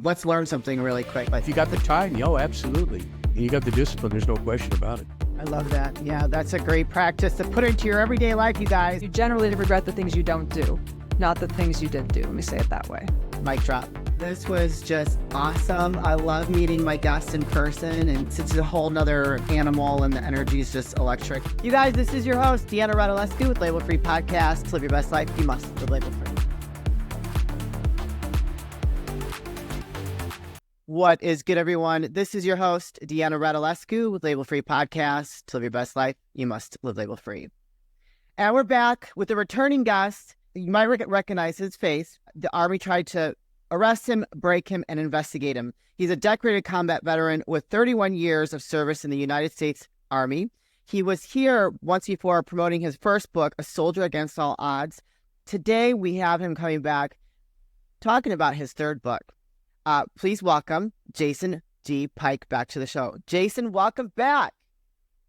let's learn something really quick. If you got the time, absolutely. And you got the discipline, there's no question about it. I love that. Yeah, that's a great practice to put into your everyday life, you guys. You generally regret the things you don't do, not the things you did do. Let me say it that way. Mic drop. This was just awesome. I love meeting my guests in person, and it's a whole nother animal, and the energy is just electric. You guys, this is your host, Deanna Radulescu with Label Free Podcast. To live your best life, you must live label free. What is good, everyone? This is your host, Deanna Radulescu with Label Free Podcast. To live your best life, you must live label free. And we're back with a returning guest. You might recognize his face. The Army tried to arrest him, break him, and investigate him. He's a decorated combat veteran with 31 years of service in the United States Army. He was here once before promoting his first book, A Soldier Against All Odds. Today, we have him coming back talking about his third book. Please welcome Jason D. Pike back to the show. Jason, welcome back.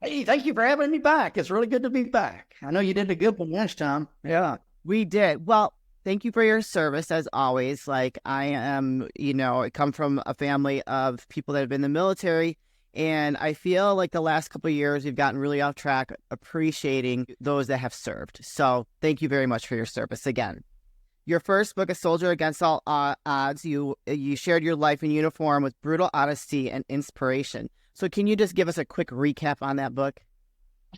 Hey, thank you for having me back. It's really good to be back. I know you did a good one last time. Yeah, we did. Well, thank you for your service, as always. Like, I am, I come from a family of people that have been in the military, and I feel like the last couple of years we've gotten really off track appreciating those that have served. So thank you very much for your service again. Your first book, A Soldier Against All Odds, you shared your life in uniform with brutal honesty and inspiration. So can you just give us a quick recap on that book?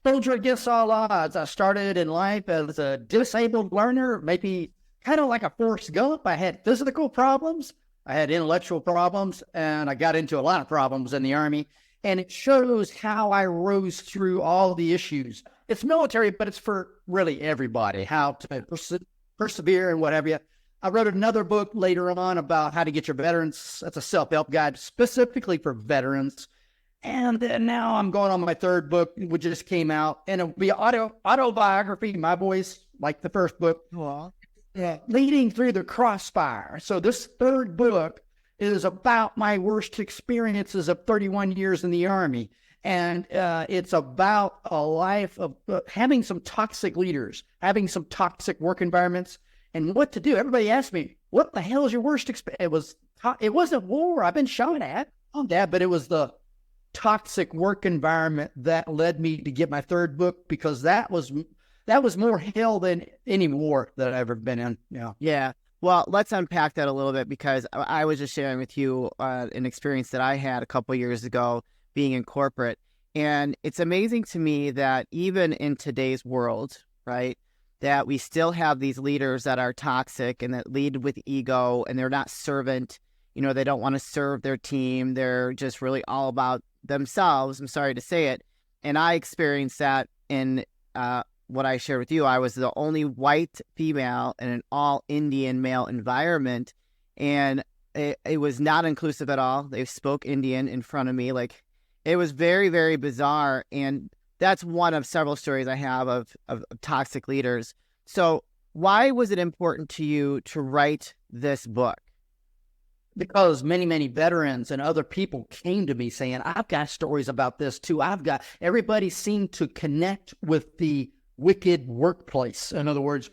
Soldier Against All Odds. I started in life as a disabled learner, maybe kind of like a Forrest Gump. I had physical problems, I had intellectual problems, and I got into a lot of problems in the Army. And it shows how I rose through all the issues. It's military, but it's for really everybody, how to persevere and what have you. I wrote another book later on about how to get your veterans. That's a self-help guide specifically for veterans. And then now I'm going on my third book, which just came out, and it'll be autobiography, my voice, like the first book. Wow. Yeah, leading through the crossfire. So this third book is about my worst experiences of 31 years in the Army. And it's about a life of having some toxic leaders, having some toxic work environments, and what to do. Everybody asked me, what the hell is your worst experience? It wasn't war. I've been shot at on that, but it was the toxic work environment that led me to get my third book, because that was more hell than any war that I've ever been in. Yeah. Well, let's unpack that a little bit, because I was just sharing with you an experience that I had a couple of years ago being in corporate. And it's amazing to me that even in today's world, right, that we still have these leaders that are toxic and that lead with ego, and they're not servant. They don't want to serve their team. They're just really all about themselves. I'm sorry to say it. And I experienced that in what I shared with you. I was the only white female in an all Indian male environment, and it was not inclusive at all. They spoke Indian in front of me. Like, it was very, very bizarre. And that's one of several stories I have of toxic leaders. So why was it important to you to write this book? Because many, many veterans and other people came to me saying, I've got stories about this too. Everybody seemed to connect with the wicked workplace. In other words,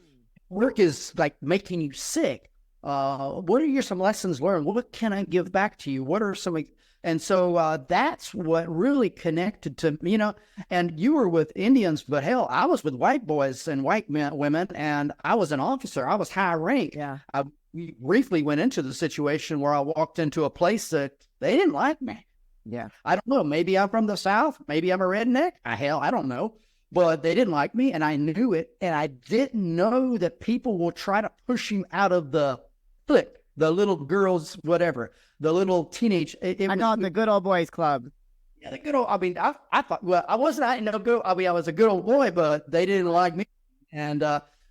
work is like making you sick. What are some lessons learned? What can I give back to you? What are some... And so that's what really connected to, and you were with Indians, but hell, I was with white boys and white women, and I was an officer. I was high rank. Yeah. We briefly went into the situation where I walked into a place that they didn't like me. Yeah. I don't know. Maybe I'm from the South. Maybe I'm a redneck. I don't know. But they didn't like me, and I knew it. And I didn't know that people will try to push you out of the clique, the little girls, whatever, the little teenage. I call it the good old boys club. Yeah, the good old. I thought, well, I wasn't. I was a good old boy, but they didn't like me, and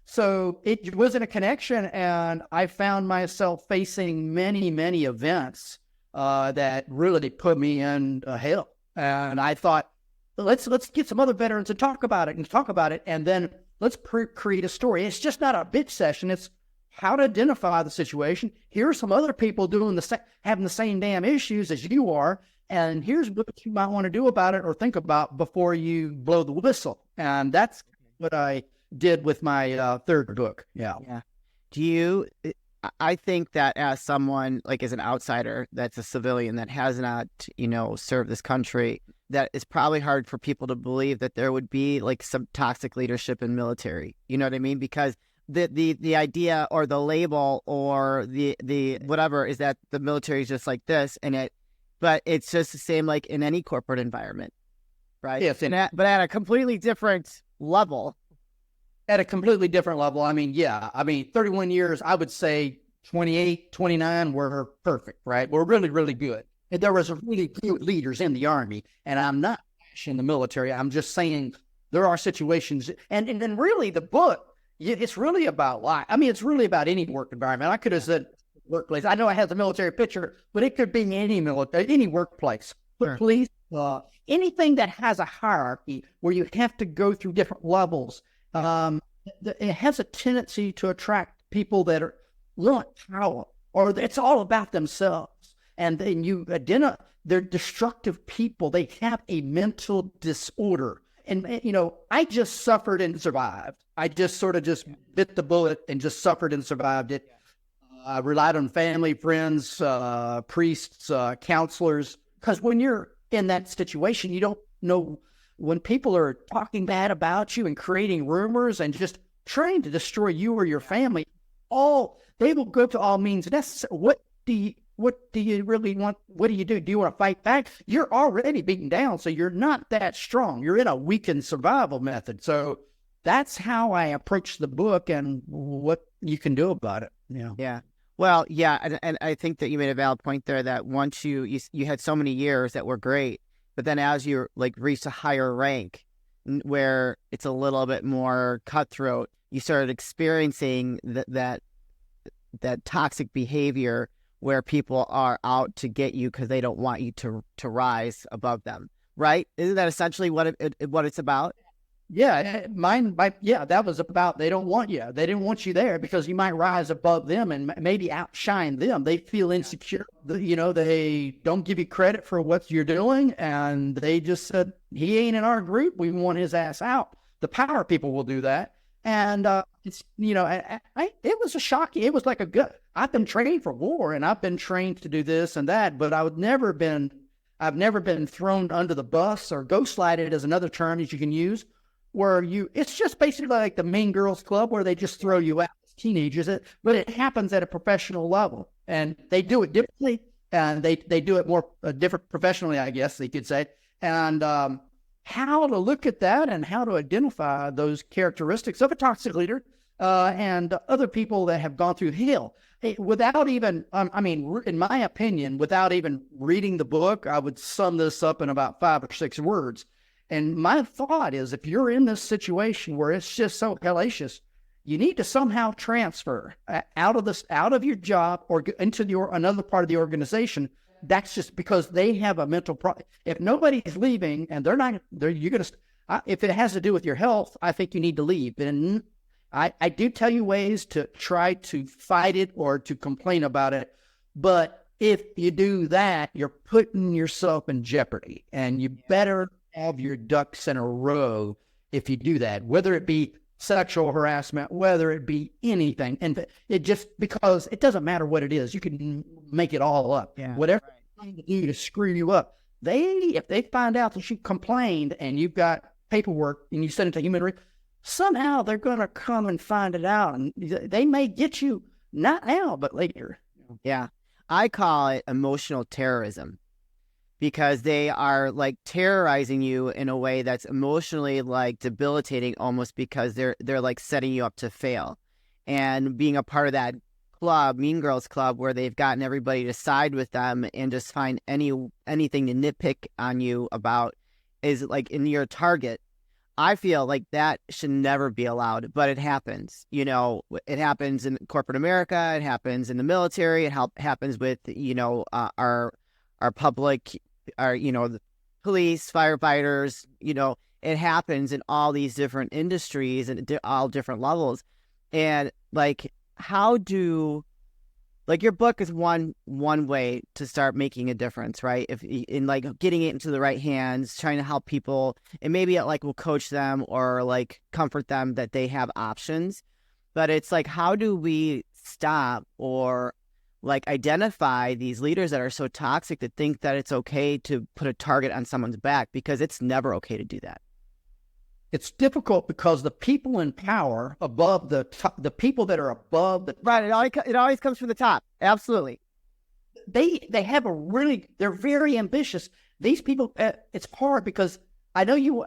so it wasn't a connection. And I found myself facing many, many events that really put me in hell. And I thought, let's get some other veterans and talk about it, and then let's create a story. It's just not a bitch session. It's how to identify the situation. Here are some other people having the same damn issues as you are, and here's what you might want to do about it or think about before you blow the whistle. And that's what I did with my third book. Yeah. Do you I think that as someone, like as an outsider, that's a civilian that has not, served this country, that it's probably hard for people to believe that there would be like some toxic leadership in military. You know what I mean? Because the idea or the label or the whatever is that the military is just like this, but it's just the same like in any corporate environment, right? Yes, But at a completely different level. At a completely different level. I mean, 31 years, I would say 28, 29 were perfect, right? We're really, really good. And there was really good leaders in the Army, and I'm not bashing the military. I'm just saying there are situations, and then really the book, it's really about life. I mean, it's really about any work environment. I could have said workplace. I know I have the military picture, but it could be any workplace. Sure. Police, anything that has a hierarchy where you have to go through different levels. It has a tendency to attract people that want power, or it's all about themselves. And then they're destructive people. They have a mental disorder. And, I just suffered and survived. I just sort of just bit the bullet and just suffered and survived it. I relied on family, friends, priests, counselors, because when you're in that situation, you don't know. When people are talking bad about you and creating rumors and just trying to destroy you or your family, they will go to all means necessary. What do you really want? What do you do? Do you want to fight back? You're already beaten down, so you're not that strong. You're in a weakened survival method. So that's how I approach the book and what you can do about it. Yeah. Well, yeah, and I think that you made a valid point there that once you had so many years that were great, but then as you like reached a higher rank where it's a little bit more cutthroat, you started experiencing that toxic behavior where people are out to get you because they don't want you to rise above them, right? Isn't that essentially what it's about? Yeah, that was about, they don't want you. They didn't want you there because you might rise above them and maybe outshine them. They feel insecure. They don't give you credit for what you're doing. And they just said, he ain't in our group. We want his ass out. The power people will do that. And it was a shock. It was like I've been trained for war and I've been trained to do this and that, but I've never been thrown under the bus, or ghostlighted is another term that you can use, where it's just basically like the Mean Girls Club where they just throw you out as teenagers, but it happens at a professional level, and they do it differently, and they do it more different professionally, I guess they could say. And how to look at that and how to identify those characteristics of a toxic leader and other people that have gone through hell without even, in my opinion, without even reading the book, I would sum this up in about 5 or 6 words. And my thought is, if you're in this situation where it's just so hellacious, you need to somehow transfer out of your job or into another part of the organization. That's just because they have a mental problem. If nobody's leaving and you're going to, if it has to do with your health, I think you need to leave. And I do tell you ways to try to fight it or to complain about it. But if you do that, you're putting yourself in jeopardy, and you better have your ducks in a row if you do that, whether it be sexual harassment, whether it be anything. And it just, because it doesn't matter what it is, you can make it all up. Yeah, whatever they're trying to do to screw you up. If they find out that you complained and you've got paperwork and you send it to human rights, somehow they're going to come and find it out, and they may get you not now, but later. Yeah. I call it emotional terrorism, because they are like terrorizing you in a way that's emotionally like debilitating almost, because they're like setting you up to fail. And being a part of that club, Mean Girls Club, where they've gotten everybody to side with them and just find anything to nitpick on you about is like in your target. I feel like that should never be allowed, but it happens. It happens in corporate America. It happens in the military. It happens with, our public, the police, firefighters. It happens in all these different industries and all different levels. And like, your book is one way to start making a difference, right? If in like getting it into the right hands, trying to help people, and maybe it like will coach them or like comfort them that they have options. But it's like, how do we stop or like identify these leaders that are so toxic that think that it's okay to put a target on someone's back, because it's never okay to do that. It's difficult because the people in power above the people that are above the Right. It always comes from the top. Absolutely. they have they're very ambitious. These people, it's hard because I know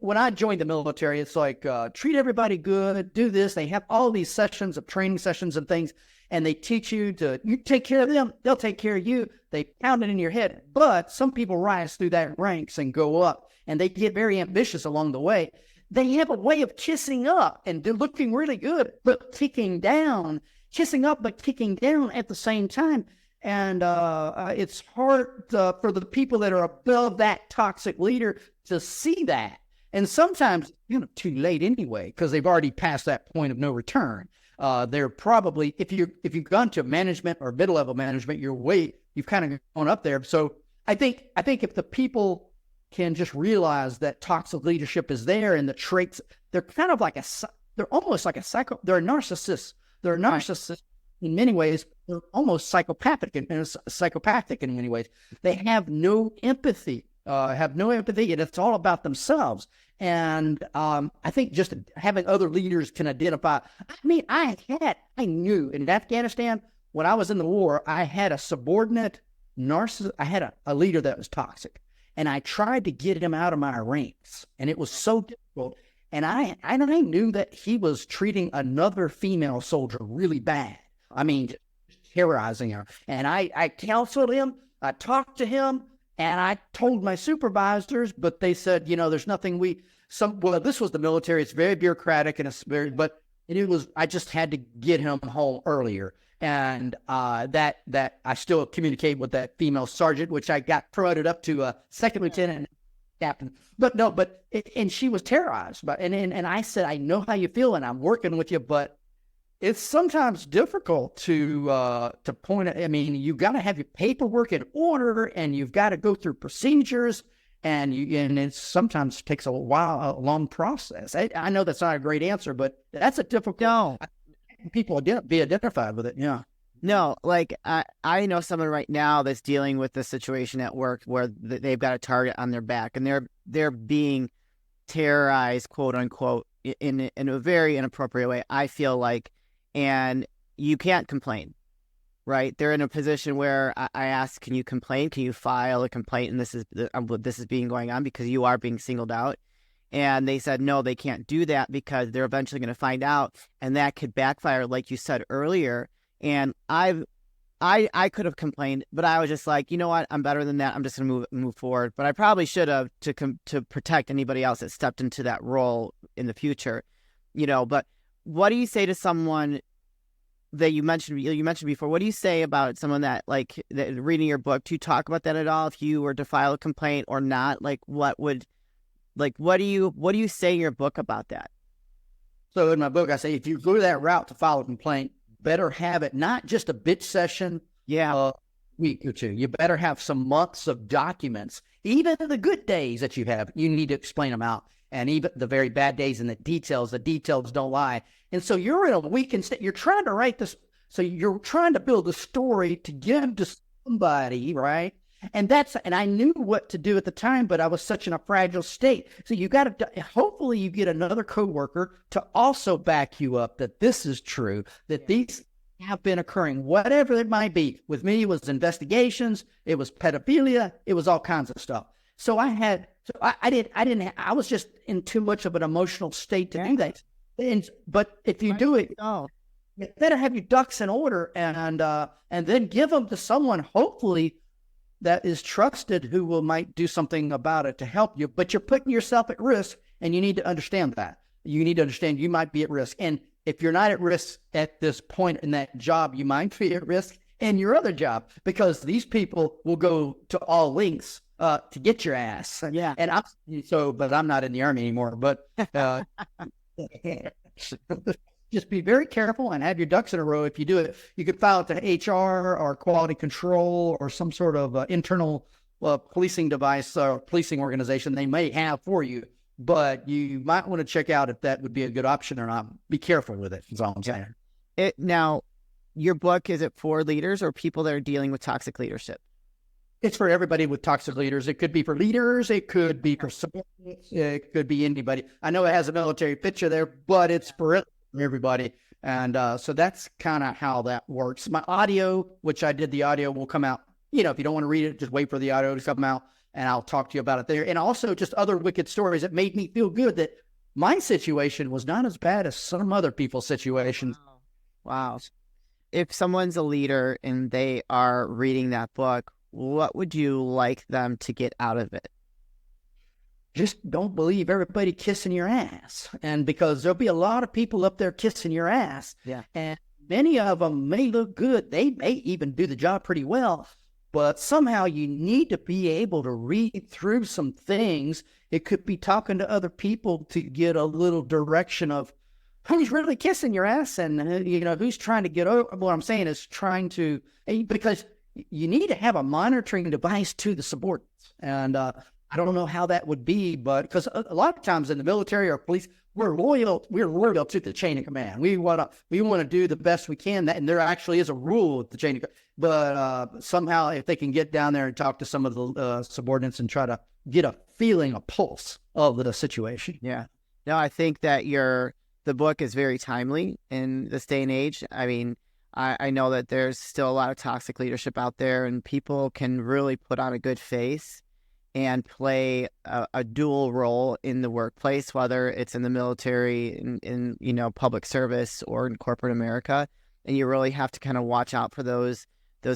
when I joined the military, it's like, treat everybody good, do this. They have all these sessions of training sessions and things, and they teach you take care of them, they'll take care of you. They pound it in your head. But some people rise through that ranks and go up, and they get very ambitious along the way. They have a way of kissing up and they're looking really good, but kicking down, kissing up, but kicking down at the same time. And it's hard for the people that are above that toxic leader to see that. And sometimes, too late anyway, because they've already passed that point of no return. They're probably, if you've gone to management or middle-level management, you've kind of gone up there. So I think if the people can just realize that toxic leadership is there and the traits, they're kind of like they're almost like they're a narcissist. They're a narcissist in many ways. They're almost psychopathic in many ways. They have no empathy, and it's all about themselves. And I think just having other leaders can identify. I mean, I knew in Afghanistan when I was in the war, I had a subordinate narcissist. I had a leader that was toxic, and I tried to get him out of my ranks, and it was so difficult. And I knew that he was treating another female soldier really bad. I mean, just terrorizing her. And I counseled him. I talked to him, and I told my supervisors, but they said, there's nothing this was the military. It's very bureaucratic and I just had to get him home earlier. And that I still communicate with that female sergeant, which I got promoted up to a second lieutenant and captain. And she was terrorized. And I said, I know how you feel, and I'm working with you, but it's sometimes difficult to point at. I mean, you've got to have your paperwork in order, and you've got to go through procedures, and it sometimes takes a while, a long process. I know that's not a great answer, but that's a difficult. No. People be identified with it. Yeah. No, like I know someone right now that's dealing with the situation at work where they've got a target on their back, and they're being terrorized, quote unquote, in a very inappropriate way, I feel like, and you can't complain, right? They're in a position where I asked, can you complain? Can you file a complaint? And this is being going on because you are being singled out. And they said, no, they can't do that because they're eventually going to find out, and that could backfire, like you said earlier. And I could have complained, but I was just like, you know what? I'm better than that. I'm just going to move forward. But I probably should have to protect anybody else that stepped into that role in the future, But what do you say to someone that you mentioned before? What do you say about someone that reading your book? Do you talk about that at all? If you were to file a complaint or not, what do you say in your book about that? So in my book, I say, if you go that route to file a complaint, better have it not just a bitch session, week or two. You better have some months of documents. Even the good days that you have, you need to explain them out. And even the very bad days and the details don't lie. And so you're in a week and you're trying to write this. So you're trying to build a story to give to somebody, right? And I knew what to do at the time, but I was such in a fragile state. So you got to, hopefully you get another coworker to also back you up that this is true, that these have been occurring, whatever it might be. With me, it was investigations, it was pedophilia, it was all kinds of stuff. So I was just in too much of an emotional state to do that. But if you do it, you better have your ducks in order and then give them to someone, hopefully, that is trusted, who might do something about it to help you. But you're putting yourself at risk, and you need to understand that. You need to understand you might be at risk. And if you're not at risk at this point in that job, you might be at risk in your other job, because these people will go to all lengths to get your ass. Yeah. And but I'm not in the Army anymore. But just be very careful and have your ducks in a row. If you do it, you could file it to HR or quality control or some sort of internal policing device or policing organization they may have for you. But you might want to check out if that would be a good option or not. Be careful with it, is all I'm saying. Now, your book, is it for leaders or people that are dealing with toxic leadership? It's for everybody with toxic leaders. It could be for leaders. It could be for subordinates. It could be anybody. I know it has a military picture there, but it's for everybody. And so that's kind of how that works. My audio, which I did the audio, will come out. You know, if you don't want to read it, just wait for the audio to come out, and I'll talk to you about it there. And also just other wicked stories that made me feel good that my situation was not as bad as some other people's situations. Wow. If someone's a leader and they are reading that book, what would you like them to get out of it? Just don't believe everybody kissing your ass. And because there'll be a lot of people up there kissing your ass. Yeah. And many of them may look good. They may even do the job pretty well. But somehow you need to be able to read through some things. It could be talking to other people to get a little direction of who's really kissing your ass and, you know, who's trying to get over. What I'm saying is trying to, because you need to have a monitoring device to the subordinates. And I don't know how that would be, but because a lot of times in the military or police, we're loyal to the chain of command. We want to do the best we can. And there actually is a rule with the chain of command. But somehow if they can get down there and talk to some of the subordinates and try to get a feeling, a pulse of the situation. Yeah. No, I think that the book is very timely in this day and age. I mean, I know that there's still a lot of toxic leadership out there, and people can really put on a good face and play a dual role in the workplace, whether it's in the military, in you know, public service, or in corporate America. And you really have to kind of watch out for those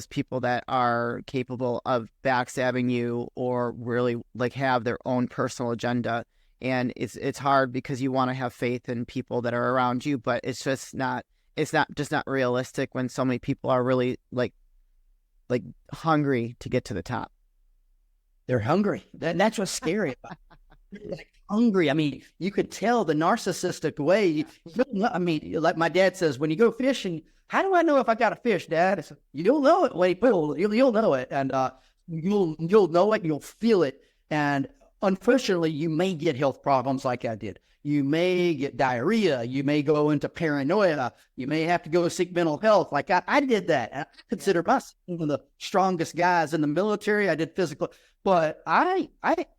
people that are capable of backstabbing you or really like have their own personal agenda. And it's hard because you want to have faith in people that are around you, but it's just not realistic when so many people are really like hungry to get to the top. They're hungry. That's what's scary about it. Like hungry. I mean, you could tell the narcissistic way. I mean, like my dad says, when you go fishing, how do I know if I got a fish, Dad? I said, you'll know it when you pull. You'll know it, and you'll know it. You'll feel it. And unfortunately, you may get health problems like I did. You may get diarrhea. You may go into paranoia. You may have to go seek mental health. Like I did that. I consider myself one of the strongest guys in the military. I did physical, but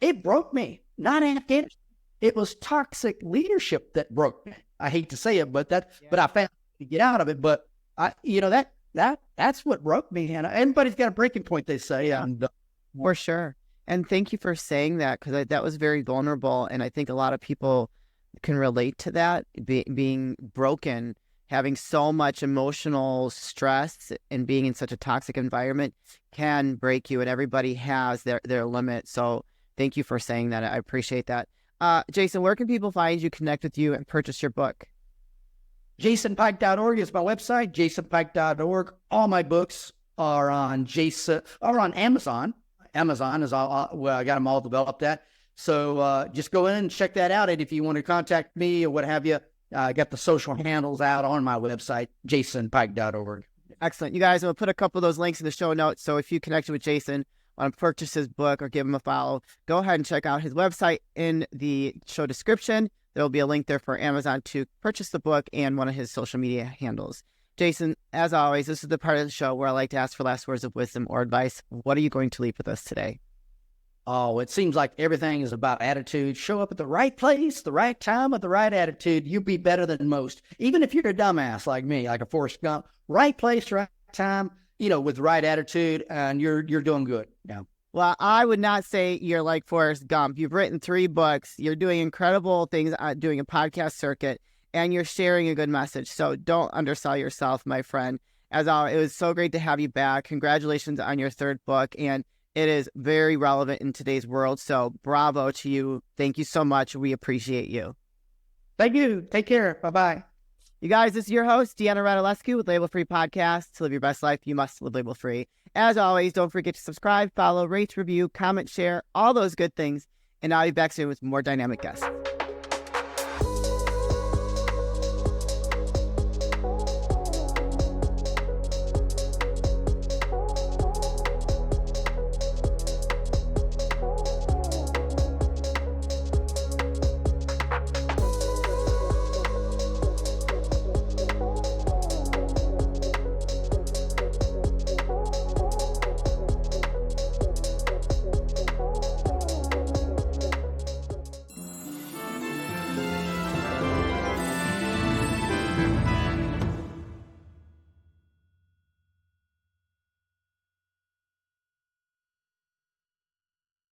it broke me. Not Afghanistan. It was toxic leadership that broke me. I hate to say it, but but I found to get out of it. But that's what broke me. And everybody's got a breaking point, they say. And for sure. And thank you for saying that, because that was very vulnerable. And I think a lot of people can relate to that, being broken, having so much emotional stress and being in such a toxic environment can break you, and everybody has their limit. So thank you for saying that. I appreciate that. Jason, where can people find you, connect with you, and purchase your book? JasonPike.org is my website, JasonPike.org. All my books are on Amazon. Amazon is where I got them all developed at. So just go in and check that out. And if you want to contact me or what have you, I got the social handles out on my website, JasonPike.org. Excellent. You guys, I'm going to put a couple of those links in the show notes. So if you connected with Jason, want to purchase his book or give him a follow, go ahead and check out his website in the show description. There will be a link there for Amazon to purchase the book and one of his social media handles. Jason, as always, this is the part of the show where I like to ask for last words of wisdom or advice. What are you going to leave with us today? Oh, it seems like everything is about attitude. Show up at the right place, the right time, with the right attitude. You'll be better than most. Even if you're a dumbass like me, like a Forrest Gump, right place, right time, with the right attitude, and you're doing good. Yeah. Well, I would not say you're like Forrest Gump. You've written 3 books. You're doing incredible things, doing a podcast circuit, and you're sharing a good message. So don't undersell yourself, my friend. As always, it was so great to have you back. Congratulations on your 3rd book, and it is very relevant in today's world. So bravo to you. Thank you so much. We appreciate you. Thank you. Take care. Bye-bye. You guys, this is your host, Deanna Radulescu with Label Free Podcast. To live your best life, you must live label free. As always, don't forget to subscribe, follow, rate, review, comment, share, all those good things. And I'll be back soon with more dynamic guests.